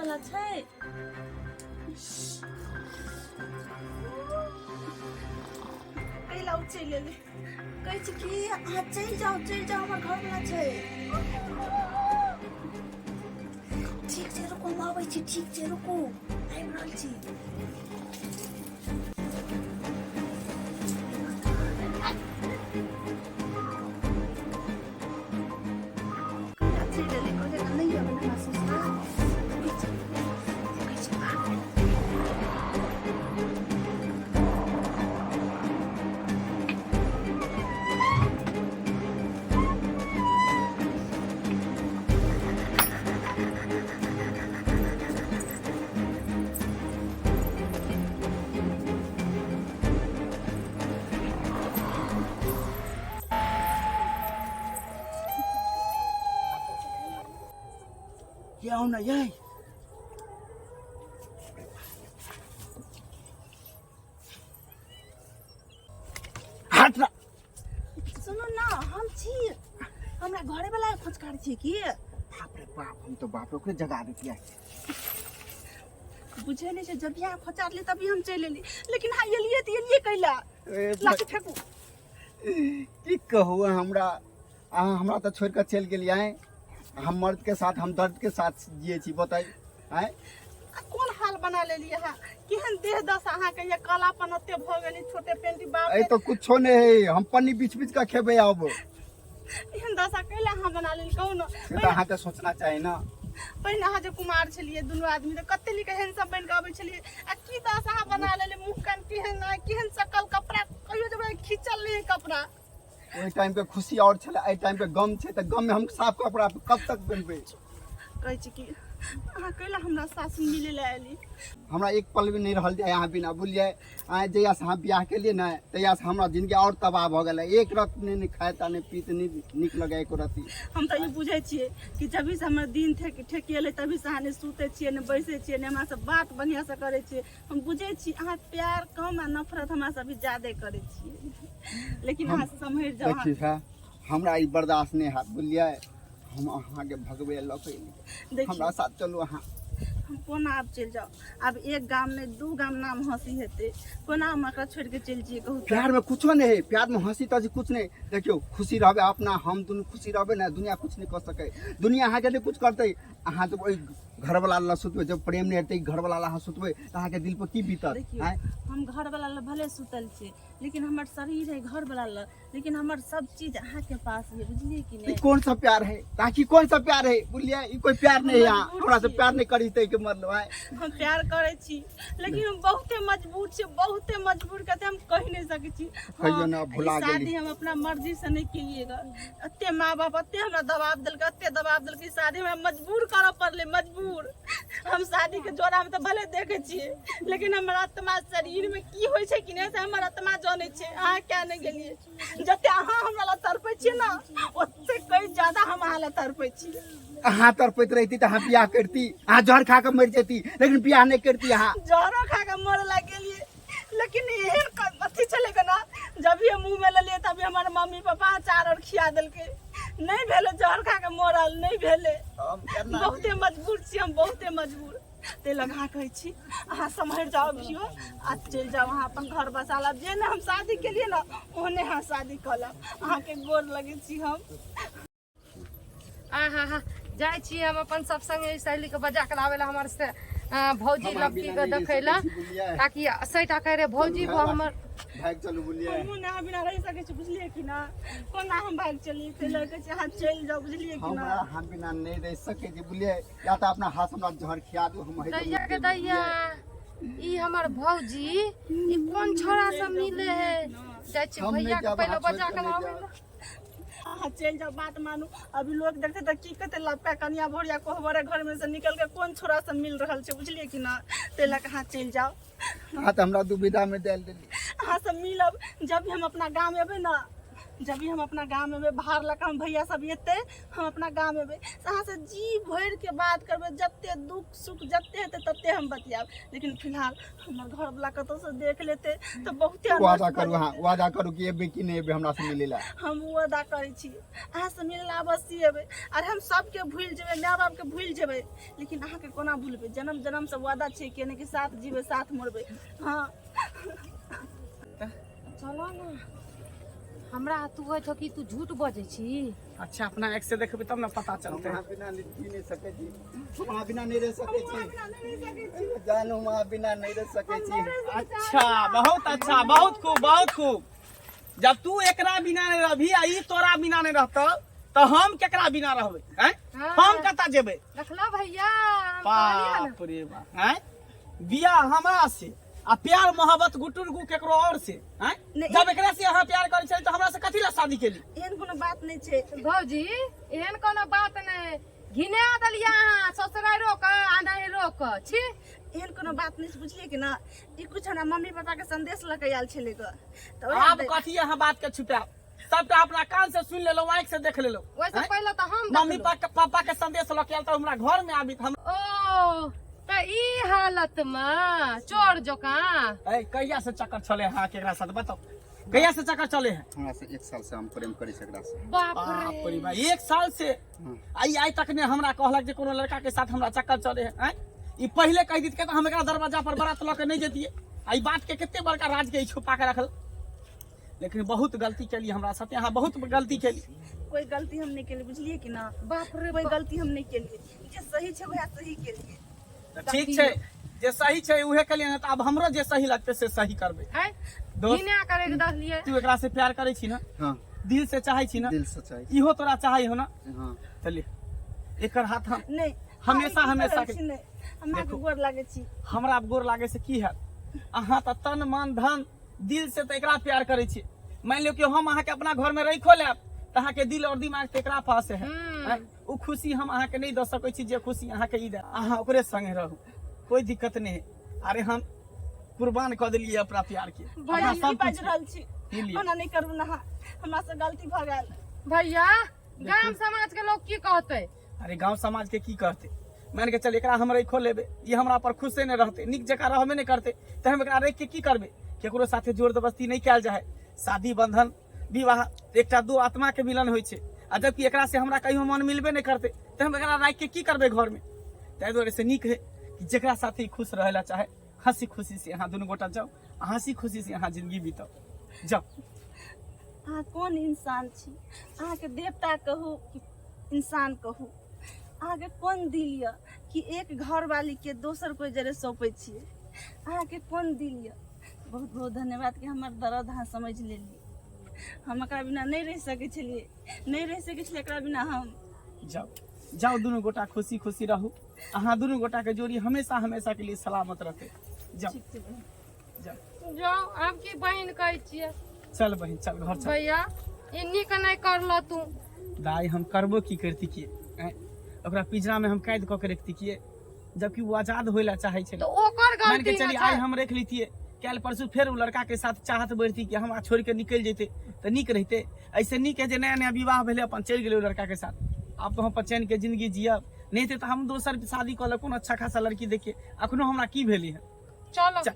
वाला छै। कैला चल एले कहै छै कि अहाँ चल जाओ हमर घर वाला छै। ठीक छै रुको हम आबै छी, ठीक छै रुको आबि रहल छी। क्या होना ये? हट ना। सुनो ना हम छी, हमरा घरे वाला खोजकार छी की। बाप रे बाप, हम तो बाप रे जगा देती है। बुझे नहीं छै जब यहाँ खोचार ले तभी हम चल एली, लेकिन हाँ एलिए तो एलिए कैला लाठी फेंकू। की कहू हमरा तो छोड़ कर चल गेलिए हैं। हम मर्द के साथ, हम दर्द के साथ जिए छी, बताई हैं। कौन हाल बना लेली यहाँ, केहन देह दशा अहाँ के ये कालापन ओते भ गेली, छोटे पेंटी बाप ए तो कुछो नहीं है, हम पन्नी बीच बीच का खेबे अब। एहन दशा कैला अहाँ बना लेली कहू ना। तो अहाँ के सोचना चाहिए ना। पहिने अहाँ जे कुमार छलिए दुनू आदमी तो कते लिके हैंडसम बन के आबै छलिए, आ की दशा अहाँ बना लेली, मुंह कान केहन सकल कपड़ा कहियो जब खींचल नहीं कपड़ा। ओइ टाइम पे खुशी और छले, ए टाइम पे गम छे, त गम में हम साफ कपड़ा कब तक बनबे। कहै छी कि अहाँ कैला हमरा सास मिले ले आली। हमरा एक पल भी नहीं रहल जाए यहाँ बिना, बुझलिए। जहिया से हम बियाह के लिए ना, तहिया से हमरा जिंदगी और तबाह भ गेल। एक रत नहीं खाए नहीं पीते नहीं निक लगे एको रति। हम तो ये बुझे छिए कि जभी से हमर दिन ठेकिएले तभी से अहाँ ने सुते छिए, ने बैसे छिए, ने हमरा से बात बढ़िया से करे छिए। हम बुझे छी अहाँ प्यार कम आ नफरत हमरा से भी ज्यादा करे छिए, लेकिन अहाँ समझ जाओ। देखिए हमरा ई बर्दाश्त नहीं है, बुझलिए। हम अहाँ के भगवे लके हमरा साथ चलू अहाँ। हम कोना आप चल जाओ, अब एक गांव में दू गांव नाम हंसी हेते, कोना हम एकरा छोड़ के चल जिए कहू। प्यार में कुछो नहीं है, प्यार में हंसी तजी कुछ नहीं। देखियो खुशी रहबे अपना, हम दुनू खुशी रहबे ना, दुनिया कुछ नहीं कर सके। दुनिया अहाँ के नहीं कुछ करते। अहाँ जब ओइ घर वाला ला सुतबे, जब प्रेम नहीं हेते घर वाला ला सुतबे, त अहाँ के दिल पर की बीतत है। हम घर वाला ला भले सुतल छे, लेकिन हमर शरीर है घर वाला ला, लेकिन हमर सब चीज अहाँ के पास है, बुझलिए कि नहीं। कौन सा प्यार है, ताकि कौन सा प्यार है, बुझलिए। ई कोई प्यार नहीं है, हमरा से प्यार नहीं करी ते के मतलब है। हम प्यार करे छी, लेकिन हम बहुते मजबूर छे, बहुते मजबूर कहते हम कह नहीं सके छी। कहियो ना भुला गेली। शादी हम अपना मर्जी से नहीं किएगा, अत्ते माँ बाप अत्ते हमरा दबाव देलके, अत्ते दबाव देलके, शादी में मजबूर करऽ पड़ले, मजबूर। हम शादी के जोड़ा में तो भले देखे छिए, लेकिन हमर आत्मा शरीर में की होय छै कि नहीं से हमर आत्मा जाने छे। अहाँ क्या नहीं गेलिए, जते अहाँ हमरा ला तड़पे छिए ना, ओते कई ज्यादा हम अहाँ ला तड़पे छिए। अहाँ तड़पैत रहती तो अहाँ बियाह करती, अहाँ जहर खा के मर जाती, लेकिन बियाह नहीं करती। अहाँ जहरो खा के मर लग गेलिए, लेकिन एहन अथी चलेगा ना, जब ये मुंह में ले लिए तभी हमारे मम्मी पापा अचार और खिया देलके, नहीं भेले जहर खा के मरल नहीं भेले। बहुते मजबूर छी हम, बहुते मजबूर। ते लगा कहै छी अहाँ सम्हर जाओ भियो, आ चल जाओ अहाँ अपन घर बसा लब। जे ने हम शादी के लिए ना ओने हाँ शादी कलब, अहाँ के गोर लगे छी हम। हाँ जाए छी हम अपन सब संगे सहेली के बजा के लावे ला, हमर से भौजी लड़की के देखैला, ताकि सैटा करे भौजी वो हमर भाग चलू, बुझलिए। हम ना बिना रह सके छी, बुझलिए कि ना। कोना हम भाग चली, ते लगे छै हां चल जाओ, बुझलिए कि ना। हम बिना नहीं रह सके छी, बुझलिए। या तो अपना हाथ हमरा जहर खिया दो, हम दैया के दैया। ई हमर भौजी ई कोन छोरा से मिले है, जाय छी भैया के पहले बजा के लावे ला। हाँ चल जाओ, बात मानू। अभी लोग देखते तो की कहते लपका कनिया भोरिया कोहबरे घर में से निकल के कौन छोरा से मिल रहल छे, बुझलिए कि ना। ते लग हाँ चल जाओ। हाँ तो हमरा दुविधा में डाल देली। हाँ सब मिलब, जब भी हम अपना गांव एबे ना, जब भी हम अपना गाँव में एबै बाहर लगा हम भैया सब एते हम अपना गाँव में एबै अहाँ से जी भर के बात करबै जते दुख सुख जते हेतै तते हम बतियाब लेकिन फिलहाल हमर घर वाला कतौ से देख लेते तो बहुते वादा करू हाँ वादा करू कि एबै कि नहीं एबै हमरा से मिले ला हम वादा करै छी अहाँ से मिले ला अवश्य एबै और हम सबके भूल जेबै माय बाप के भूल जेबै लेकिन अहाँ के कोना भूलबै जन्म जन्म से वादा छै केने कि साथ जीबै साथ मरबै हाँ चलो ना हमरा तू है तो कि तू झूठ बजे छी। अच्छा अपना एक से देखबे तब ना पता चलते वहाँ बिना जी नहीं सके छी वहाँ बिना नहीं रह सके छी जानू वहाँ बिना नहीं रह सके छी अच्छा बहुत खूब जब तू एकरा बिना नहीं रहबी आ ई तोरा बिना नहीं रहतो तो हम केकरा बिना रहबे हैं हाँ। हम कता जेबे रखला भैया हम कहलियै बाप ना। रे बाप हैं बियाह हमरा से आ प्यार मोहब्बत गुटुर गु केकरो और से हैं नहीं। जब एकरा से अहाँ प्यार करै छली तो हमरा से कथि ला शादी केली एहन कोनो बात नहीं छै भौजी एहन कोनो बात नहीं घिना दलिया अहाँ ससुरारो का आंधारो का छी एहन कोनो बात नहीं छै बुझलियै कि ना ई कुछ हमरा मम्मी पापा के संदेश लके आयल छलै ग तो आप कथि अहाँ बात के छुपाब सबटा अपना कान से सुन लेलो आंख से देख लेलो वैसे हैं? पहले तो हम मम्मी देखलहुँ। पापा के संदेश लके आयल तो हमरा घर में आबी हम ओ तो ई हालत में चोर जोका ए कहिया से चक्कर चले हां केकरा साथ बताओ कहिया से चक्कर चले हैं हमरा से 1 साल से हम प्रेम करी सकरा से बाप बाप रे रे बा 1 साल से हाँ। आई तक ने हमरा कहलक जे कोनो लड़का के साथ हमरा चक्कर चले है हैं ई पहले कह दित के तो हम एकरा दरवाजा पर बारात लके नहीं जतिए आई बात के कितने बड़का राज के छुपा के रखल लेकिन बहुत गलती केली हमरा साथे अहाँ बहुत गलती केली कोई गलती हम नहीं केली बुझलियै कि ना बाप रे कोई गलती हम नहीं केलियै जे सही छै वह सही केलियै तो ठीक छै जे सही छै उहे केलिए ना तो अब हमरो जे सही लगते से सही करबे है दोस्त घिना करे के दलिए तू एकरा से प्यार करे छी ना हाँ दिल से चाहे छी ना दिल से चाहे इहो तोरा चाहे हो ना हाँ चलिए एकर हाथ हम नहीं हमेशा- हाँ, ई हमेशा करै के- छी नहीं हम अहाँके देखू। गोर लागै छी हमरा अब गोर लागे से की है अहाँ तो तन मन धन दिल से तो एकरा प्यार करे छी मान लियो कि हम अहाँ के अपना घर में रखो लेब तो अहाँ के दिल और दिमाग तो एकरा पास है हैं? उ खुशी हम अहाँ के नहीं दे सकै छी जे खुशी अहाँ के ई दे अहाँ ओकरे संगे रहू कोई दिक्कत नहीं है अरे हम कुर्बान कर दिलिए अपना प्यार के भाई, अपना ई सब बाजि कुछ रहल छी ई लिअ। ओना नहीं करू ना हमरा से गलती भ गेल भैया गांव समाज के लोग की कहते अरे गांव समाज के की कहते मान के चल एकरा हम रखो लेबे ये हमरा पर खुश से नहीं रहते निक जगह रहबे नहीं करते तो हम एकरा रख के की करबे केकरो साथे जोर जबरदस्ती नहीं कैल जाए शादी बंधन विवाह एकटा दो आत्मा के मिलन होय छै आ जबकि एकरा से हमरा कहियो मन मिलबे नहीं करते तो हम एकरा रख के की करबे घर में ताहि दुआरे से नीक है कि जेकरा साथे खुश रहेला चाहे हंसी खुशी से अहाँ दुनू गोटा जाओ हंसी खुशी से अहाँ जिंदगी बीताओ जाओ अहाँ कोन इंसान छी अहाँके देवता कहू कि इंसान कहू अहाँके कोन दिल यऽ कि एक घर वाली के दोसर कोई जरे सौंपै छियै अहाँके कोन दिल यऽ बहुत बहुत धन्यवाद कि हमर दर्द अहाँ समझ लेलियै हम एकरा बिना नहीं रह सकै छलियै नहीं रह सकै छलियै एकरा बिना हम जाओ जाओ दुनू गोटा खुशी खुशी रहू अहाँ दुनू गोटा के जोड़ी हमेशा हमेशा के लिए सलामत रहते जाओ ठीक छै बहिन। जाओ जाओ आपकी बहन कहै छियै चल बहिन चल घर चल भैया इन्नी के नहीं करलो तू दाई हम करबो की करती किए हैं? ओकरा पिंजरा में हम कैद कऽ के रखती किए जबकि वो आजाद होय ला चाहे छे तो ओकर मान के गलती चलिए ना आज छै हम रख लीतिए कल परसों फिर वो लड़का के साथ चाहत बढ़ती कि हम छोड़ के निकल जेते तो निक रहते ऐसे निक है जे नया नया विवाह भेले अपन चल गेले लड़का के साथ अब तो हम अपन चैन के जिंदगी जियब नहीं थे तो हम दोसर शादी कऽ ले कोनो अच्छा खासा लड़की देखिए अखनो हमरा की भेली है चलो चल